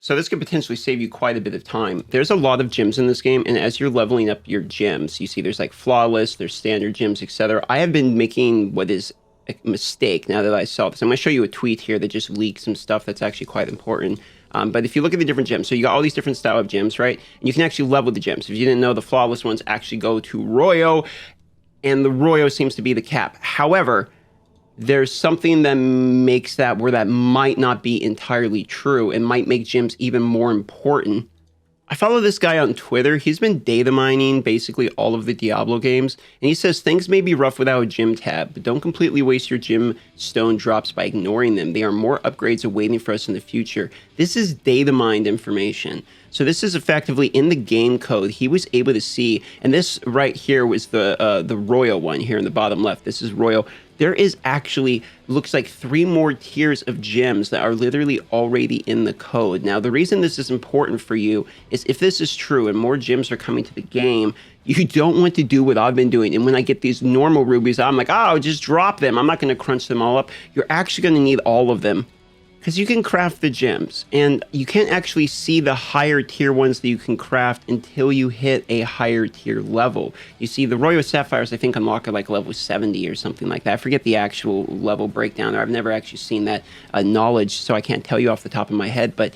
So this could potentially save you quite a bit of time. There's a lot of gyms in this game, and as you're leveling up your gyms, you see there's like flawless, there's standard gyms, etc. I have been making what is a mistake now that I saw this. I'm going to show you a tweet here that just leaked some stuff that's actually quite important. But if you look at the different gyms, so you got all these different style of gyms, right? And you can actually level the gyms. If you didn't know, the flawless ones actually go to Royo, and the Royo seems to be the cap. However, there's something that makes that where that might not be entirely true and might make gyms even more important. I follow this guy on Twitter. He's been data mining basically all of the Diablo games, and he says things may be rough without a gym tab, but don't completely waste your gym stone drops by ignoring them. They are more upgrades awaiting for us in the future. This is data mined information. So this is effectively in the game code. He was able to see, and this right here was the Royal one here in the bottom left. This is Royal. There is actually, looks like 3 more tiers of gems that are literally already in the code. Now, the reason this is important for you is if this is true and more gems are coming to the game, you don't want to do what I've been doing. And when I get these normal rubies, I'm like, oh, just drop them. I'm not going to crunch them all up. You're actually going to need all of them, because you can craft the gems, and you can't actually see the higher tier ones that you can craft until you hit a higher tier level. You see, the Royal Sapphires, I think, unlock at like level 70 or something like that. I forget the actual level breakdown there. I've never actually seen that knowledge, so I can't tell you off the top of my head, but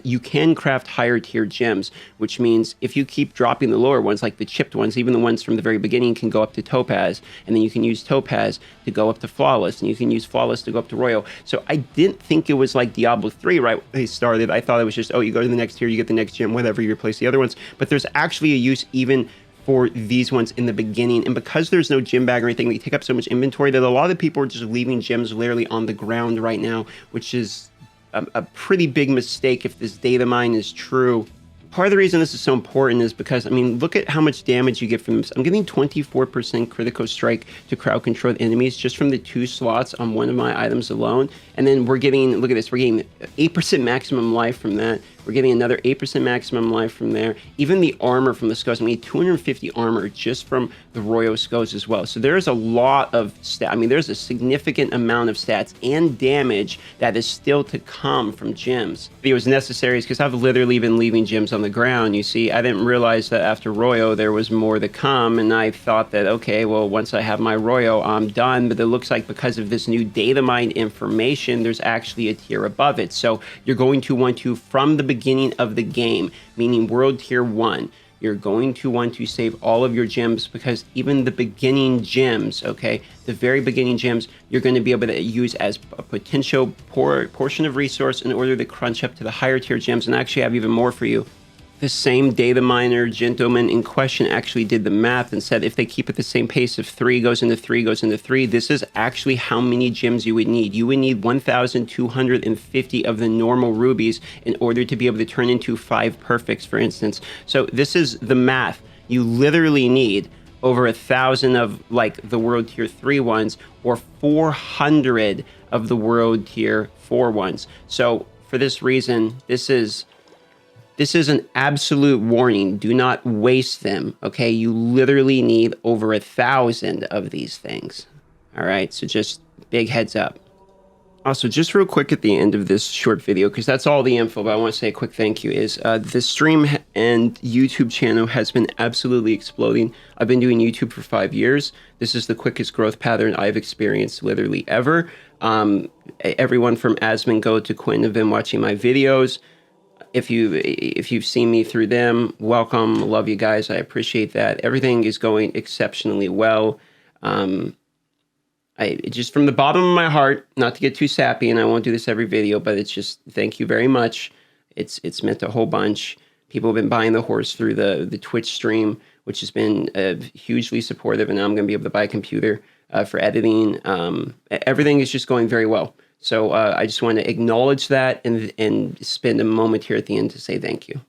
you can craft higher tier gems, which means if you keep dropping the lower ones, like the chipped ones, even the ones from the very beginning can go up to Topaz, and then you can use Topaz to go up to Flawless, and you can use Flawless to go up to Royal. So I didn't think it was like Diablo 3 right when they started. I thought it was just, oh, you go to the next tier, you get the next gem, whatever, you replace the other ones. But there's actually a use even for these ones in the beginning. And because there's no gem bag or anything, they take up so much inventory that a lot of people are just leaving gems literally on the ground right now, which is a pretty big mistake if this data mine is true. Part of the reason this is so important is because, I mean, look at how much damage you get from this. I'm getting 24% critical strike to crowd controlled enemies just from the 2 slots on one of my items alone. And then we're getting, look at this, we're getting 8% maximum life from that. We're getting another 8% maximum life from there. Even the armor from the skulls, I mean, 250 armor just from the Royal skulls as well. So there's a lot of stat. I mean, there's a significant amount of stats and damage that is still to come from gems. It was necessary because I've literally been leaving gems on the ground. You see, I didn't realize that after Royal there was more to come, and I thought that, okay, well, once I have my Royal, I'm done. But it looks like because of this new data mine information, there's actually a tier above it. So you're going to want to, from the beginning of the game, meaning world tier 1, you're going to want to save all of your gems, because even the beginning gems, okay, the very beginning gems, you're going to be able to use as a potential portion of resource in order to crunch up to the higher tier gems. And I actually have even more for you. The same data miner gentleman in question actually did the math and said if they keep at the same pace of 3 goes into 3 goes into 3, this is actually how many gems you would need. You would need 1,250 of the normal rubies in order to be able to turn into 5 perfects, for instance. So this is the math. You literally need over 1,000 of like the world tier 3 ones, or 400 of the world tier 4 ones. So for this reason, this is an absolute warning. Do not waste them, okay? You literally need over 1,000 of these things. All right, so just big heads up. Also, just real quick at the end of this short video, because that's all the info, but I want to say a quick thank you, is the stream and YouTube channel has been absolutely exploding. I've been doing YouTube for 5 years. This is the quickest growth pattern I've experienced literally ever. Everyone from Asmongo to Quinn have been watching my videos. If you've seen me through them, welcome. Love you guys. I appreciate that. Everything is going exceptionally well. I just from the bottom of my heart, not to get too sappy, and I won't do this every video, but it's just thank you very much. It's meant a whole bunch. People have been buying the horse through the Twitch stream, which has been hugely supportive, and now I'm going to be able to buy a computer for editing. Everything is just going very well. So I just want to acknowledge that and spend a moment here at the end to say thank you.